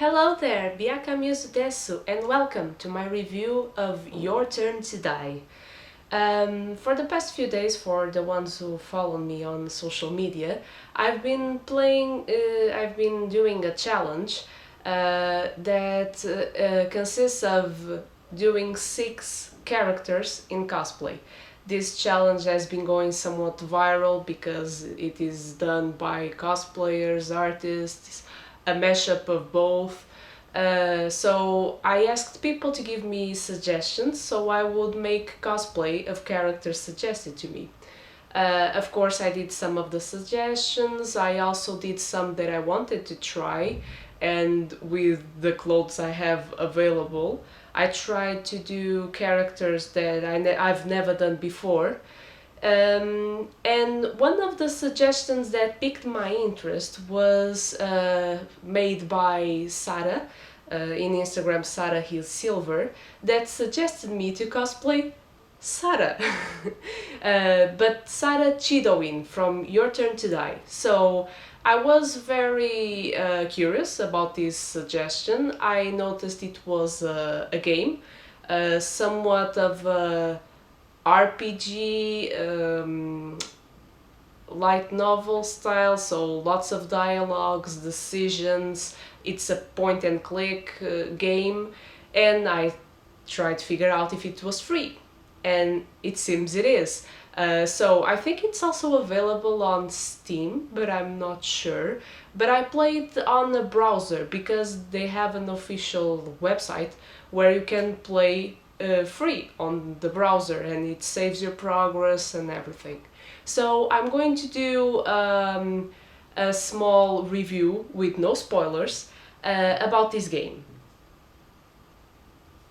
Hello there, Byakamizu desu, and welcome to my review of Your Turn to Die. For the past few days, for the ones who follow me on social media, I've been doing a challenge that consists of doing 6 characters in cosplay. This challenge has been going somewhat viral because it is done by cosplayers, artists, a mashup of both. So I asked people to give me suggestions, so I would make cosplay of characters suggested to me. Of course, I did some of the suggestions. I also did some that I wanted to try, and with the clothes I have available, I tried to do characters that I've never done before. And one of the suggestions that piqued my interest was made by Sarah, in Instagram Sarah Hill Silver, that suggested me to cosplay Sarah. But Sarah Chidoin from Your Turn to Die. So I was very curious about this suggestion. I noticed it was a game, somewhat of a RPG, light novel style, so lots of dialogues, decisions. It's a point and click game, and I tried to figure out if it was free, and it seems it is. So I think it's also available on Steam, but I'm not sure. But I played on a browser because they have an official website where you can play free on the browser, and it saves your progress and everything. So I'm going to do a small review with no spoilers about this game.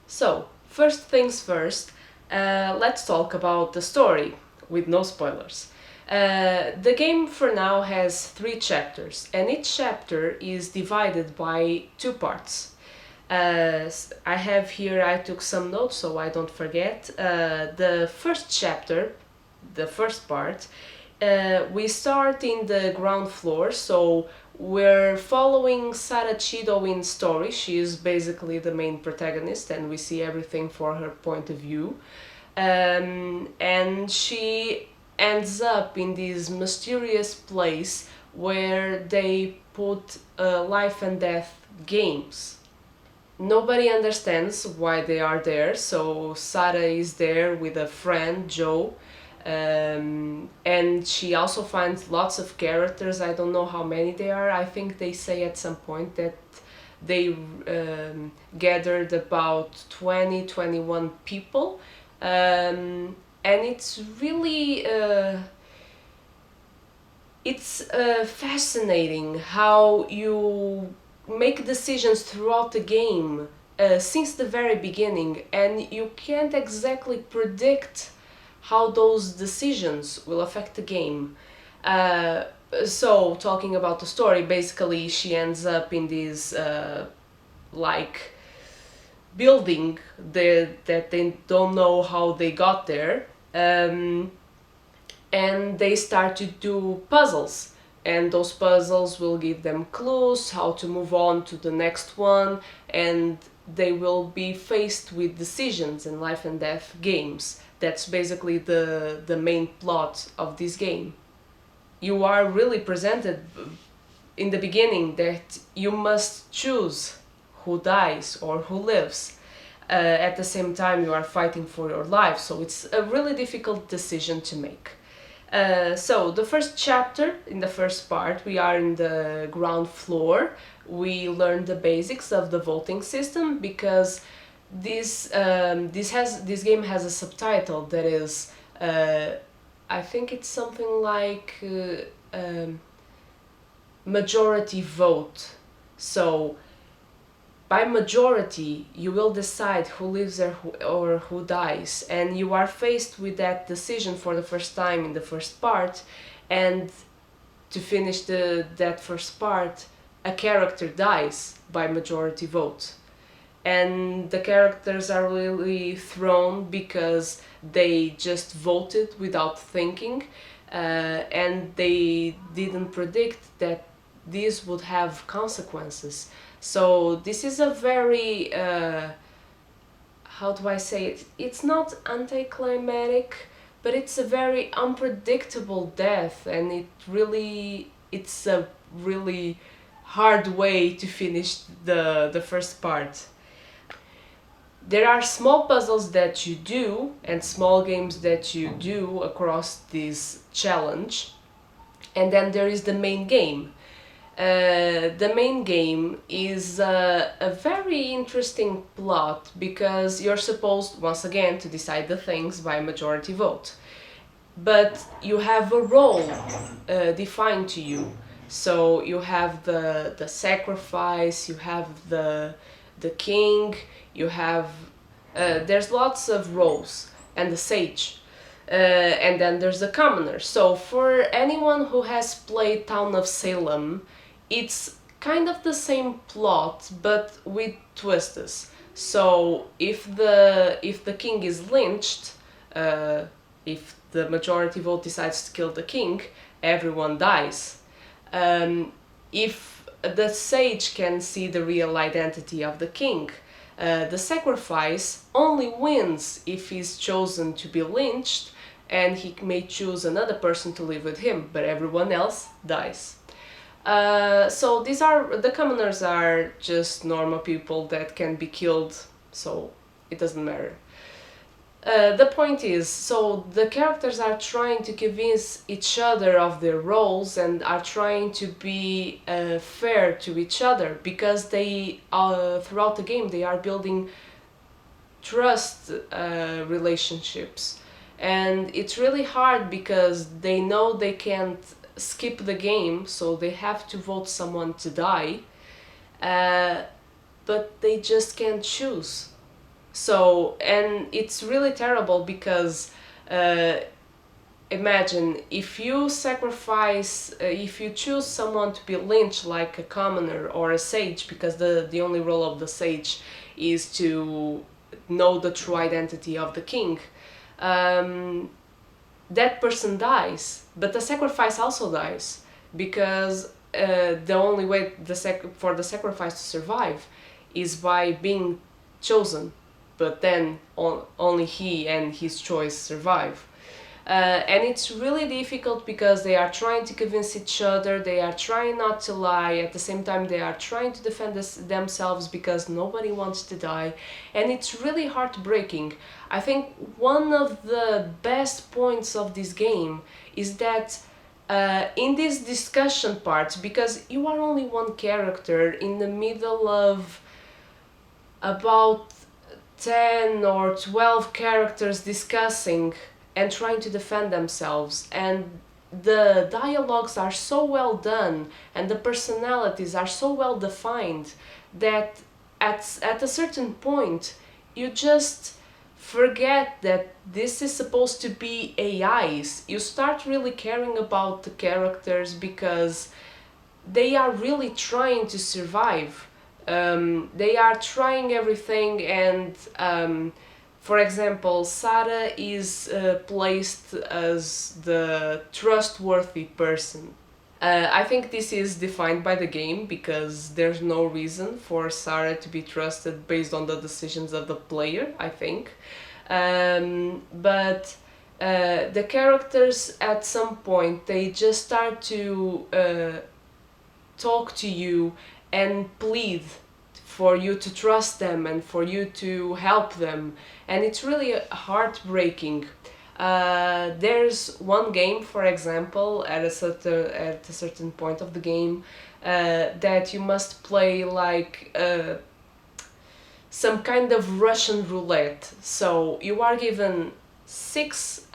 So, first things first, let's talk about the story with no spoilers. The game for now has 3 chapters, and each chapter is divided by 2 parts. I have here, I took some notes so I don't forget. The first chapter, the first part, we start in the ground floor, so we're following Sarah Chidoin's story. She is basically the main protagonist, and we see everything for her point of view. And she ends up in this mysterious place where they put life and death games. Nobody understands why they are there, so Sarah is there with a friend, Joe, and she also finds lots of characters. I don't know how many they are. I think they say at some point that they gathered about 21 people, and it's really fascinating how you make decisions throughout the game since the very beginning, and you can't exactly predict how those decisions will affect the game. So, talking about the story, basically, she ends up in this like building that they don't know how they got there, and they start to do puzzles, and those puzzles will give them clues how to move on to the next one, and they will be faced with decisions in life and death games. That's basically the main plot of this game. You are really presented in the beginning that you must choose who dies or who lives. At the same time, you are fighting for your life, so it's a really difficult decision to make. So the first chapter, in the first part, we are in the ground floor. We learn the basics of the voting system because this game has a subtitle that is, I think it's something like majority vote. So by majority, you will decide who lives or who dies, and you are faced with that decision for the first time in the first part. And to finish that first part, a character dies by majority vote, and the characters are really thrown because they just voted without thinking, and they didn't predict that this would have consequences. So this is a very how do I say it? It's not anticlimactic, but it's a very unpredictable death, and it's a really hard way to finish the first part. There are small puzzles that you do and small games that you do across this challenge, and then there is the main game. The main game is a very interesting plot because you're supposed, once again, to decide the things by majority vote. But you have a role defined to you. So you have the sacrifice, you have the king, you have there's lots of roles, and the sage. And then there's the commoner. So for anyone who has played Town of Salem, it's kind of the same plot but with twists. So if the king is lynched, if the majority vote decides to kill the king, everyone dies. If the sage can see the real identity of the king, the sacrifice only wins if he's chosen to be lynched, and he may choose another person to live with him, but everyone else dies. So the commoners are just normal people that can be killed, so it doesn't matter. The point is, so the characters are trying to convince each other of their roles and are trying to be fair to each other, because they throughout the game they are building trust relationships, and it's really hard because they know they can't skip the game, so they have to vote someone to die, but they just can't choose. So, and it's really terrible because imagine if you sacrifice, if you choose someone to be lynched like a commoner or a sage, because the only role of the sage is to know the true identity of the king, that person dies, but the sacrifice also dies, because the only way for the sacrifice to survive is by being chosen, but then only he and his choice survive. And it's really difficult because they are trying to convince each other, they are trying not to lie, at the same time they are trying to defend themselves because nobody wants to die, and it's really heartbreaking. I think one of the best points of this game is that in this discussion part, because you are only one character in the middle of about 10 or 12 characters discussing and trying to defend themselves, and the dialogues are so well done and the personalities are so well defined that at a certain point you just forget that this is supposed to be AIs. You start really caring about the characters because they are really trying to survive. They are trying everything, and for example, Sarah is placed as the trustworthy person. I think this is defined by the game because there's no reason for Sarah to be trusted based on the decisions of the player, I think. But the characters at some point, they just start to talk to you and plead for you to trust them and for you to help them, and it's really heartbreaking. There's one game, for example, at a certain point of the game, that you must play like some kind of Russian roulette. So you are given 6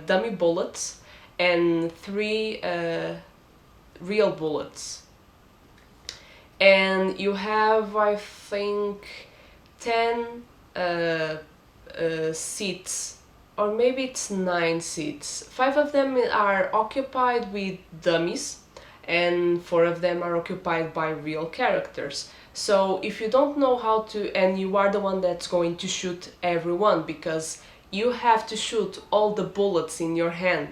dummy bullets and 3 real bullets, and you have, I think, 10 seats, or maybe it's 9 seats. 5 of them are occupied with dummies and 4 of them are occupied by real characters. So if you don't know how to, and you are the one that's going to shoot everyone because you have to shoot all the bullets in your hand,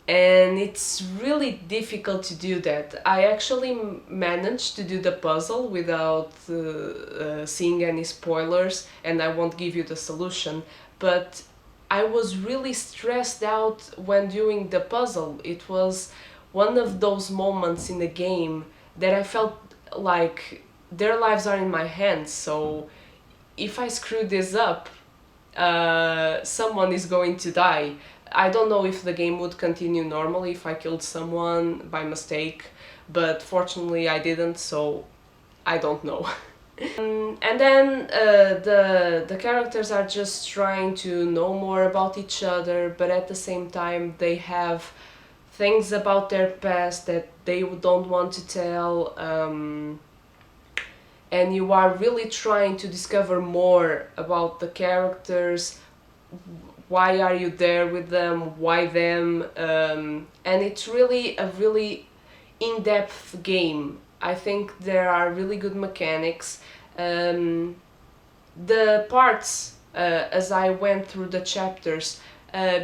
and it's really difficult to do that. I actually managed to do the puzzle without seeing any spoilers, and I won't give you the solution, but I was really stressed out when doing the puzzle. It was one of those moments in the game that I felt like their lives are in my hands, so if I screw this up, someone is going to die. I don't know if the game would continue normally if I killed someone by mistake, but fortunately I didn't, so I don't know. And then the characters are just trying to know more about each other, but at the same time they have things about their past that they don't want to tell. And you are really trying to discover more about the characters. Why are you there with them? Why them? And it's really a really in-depth game. I think there are really good mechanics. The parts, as I went through the chapters,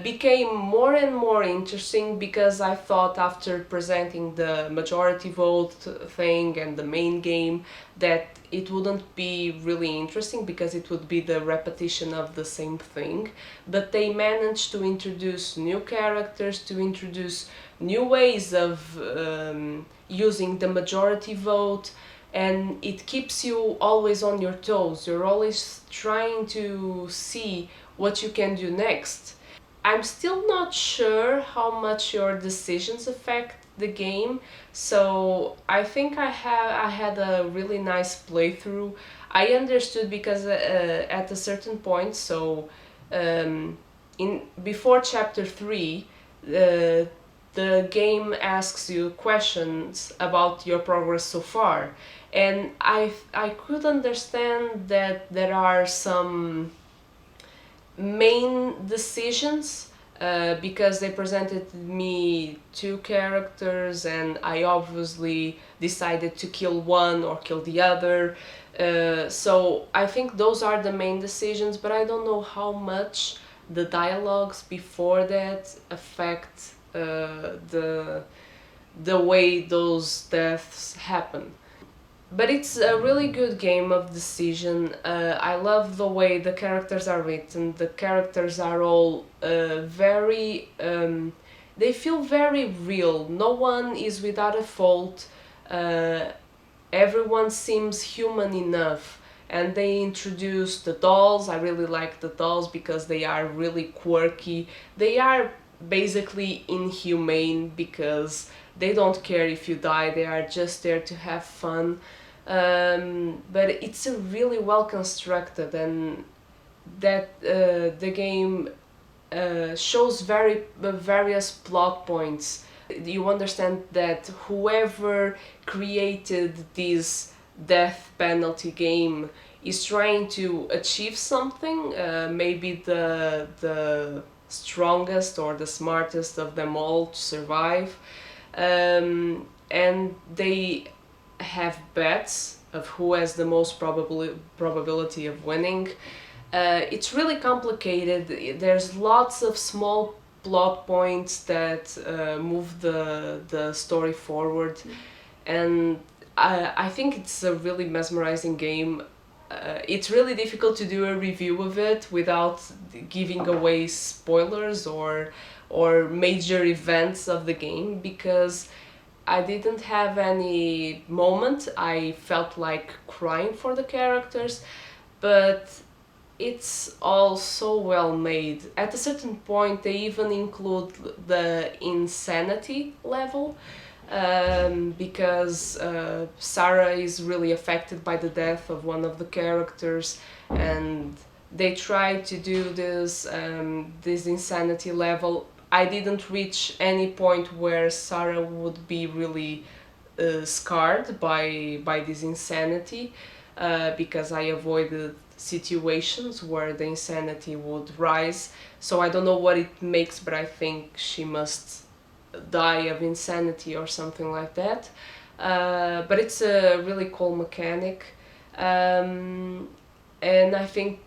became more and more interesting because I thought after presenting the majority vote thing and the main game that it wouldn't be really interesting because it would be the repetition of the same thing. But they managed to introduce new characters, to introduce new ways of using the majority vote, and it keeps you always on your toes. You're always trying to see what you can do next. I'm still not sure how much your decisions affect the game, so I think I had a really nice playthrough. I understood because at a certain point, so in before chapter 3, the game asks you questions about your progress so far, and I could understand that there are some main decisions because they presented me two characters and I obviously decided to kill one or kill the other. So I think those are the main decisions, but I don't know how much the dialogues before that affect the way those deaths happen. But it's a really good game of decision. I love the way the characters are written. The characters are all very. They feel very real. No one is without a fault. Uh, Everyone seems human enough. And they introduce the dolls. I really like the dolls because they are really quirky. They are basically inhumane because they don't care if you die, they are just there to have fun. But it's a really well constructed, and that the game shows various plot points. You understand that whoever created this death penalty game is trying to achieve something. Maybe the strongest or the smartest of them all to survive, and they have bets of who has the most probability of winning. It's really complicated. There's lots of small plot points that move the story forward, and I think it's a really mesmerizing game. It's really difficult to do a review of it without giving away spoilers or major events of the game because I didn't have any moment I felt like crying for the characters, but it's all so well made. At a certain point, they even include the insanity level, because Sarah is really affected by the death of one of the characters, and they try to do this insanity level. I didn't reach any point where Sarah would be really scarred by this insanity, because I avoided situations where the insanity would rise. So I don't know what it makes, but I think she must die of insanity or something like that. But it's a really cool mechanic, and I think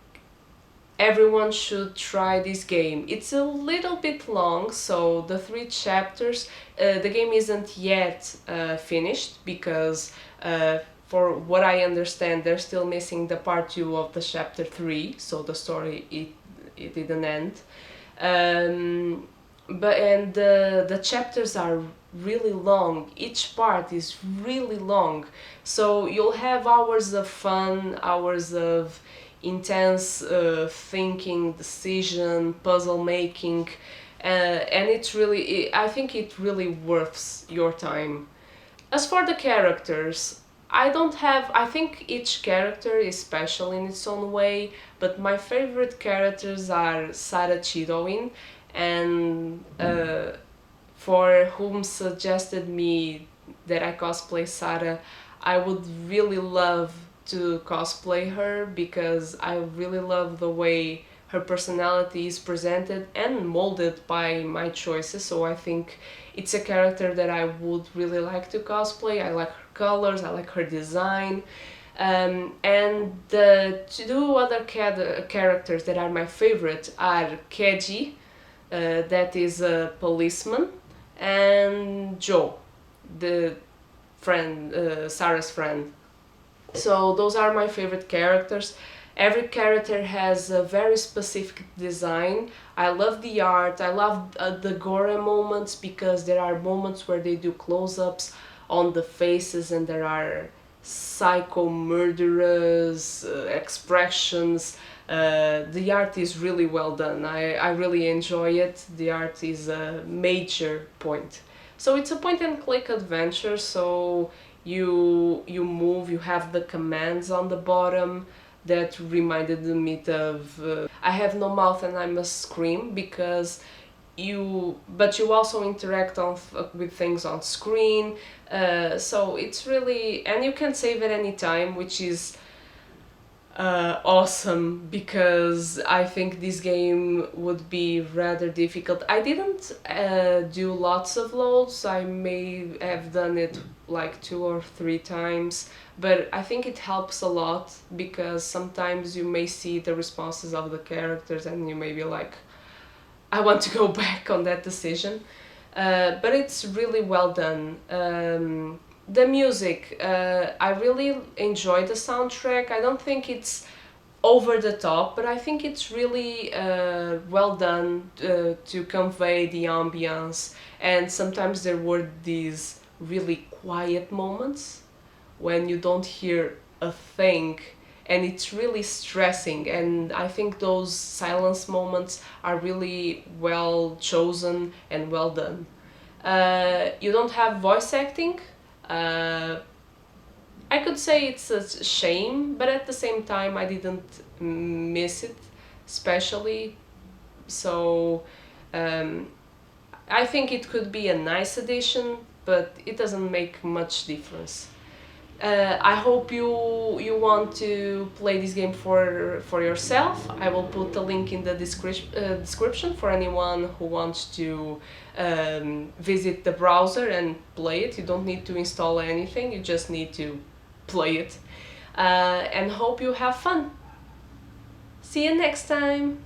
everyone should try this game. It's a little bit long, so the 3 chapters, the game isn't yet finished because, for what I understand, they're still missing the part 2 of the chapter 3, so the story it didn't end. But and the chapters are really long. Each part is really long, so you'll have hours of fun, hours of intense thinking, decision, puzzle making, and it's really, I think it really worths your time. As for the characters, I don't have. I think each character is special in its own way, but my favorite characters are Sarah Chidoin and for whom suggested me that I cosplay Sarah. I would really love to cosplay her because I really love the way her personality is presented and molded by my choices. So I think it's a character that I would really like to cosplay. I like her colors, I like her design. And the 2 other characters that are my favorite are Keiji, that is a policeman, and Joe, the friend, Sarah's friend. So those are my favorite characters. Every character has a very specific design. I love the art. I love the gore moments because there are moments where they do close-ups on the faces and there are psycho murderous expressions. The art is really well done. I really enjoy it. The art is a major point. So it's a point and click adventure, so you move, you have the commands on the bottom that reminded me of I have no mouth and I must scream, because you also interact with things on screen, so it's really, and you can save at any time, which is awesome, because I think this game would be rather difficult. I didn't do lots of loads. I may have done it like 2 or 3 times, but I think it helps a lot because sometimes you may see the responses of the characters and you may be like, I want to go back on that decision. But it's really well done. The music, I really enjoy the soundtrack. I don't think it's over the top, but I think it's really well done to convey the ambience. And sometimes there were these really quiet moments when you don't hear a thing, and it's really stressing, and I think those silence moments are really well chosen and well done. You don't have voice acting. uh, I could say it's a shame, but at the same time I didn't miss it especially. So um, I think it could be a nice addition, but it doesn't make much difference. I hope you want to play this game for yourself. I will put the link in the description for anyone who wants to visit the browser and play it. You don't need to install anything, you just need to play it. And hope you have fun. See you next time!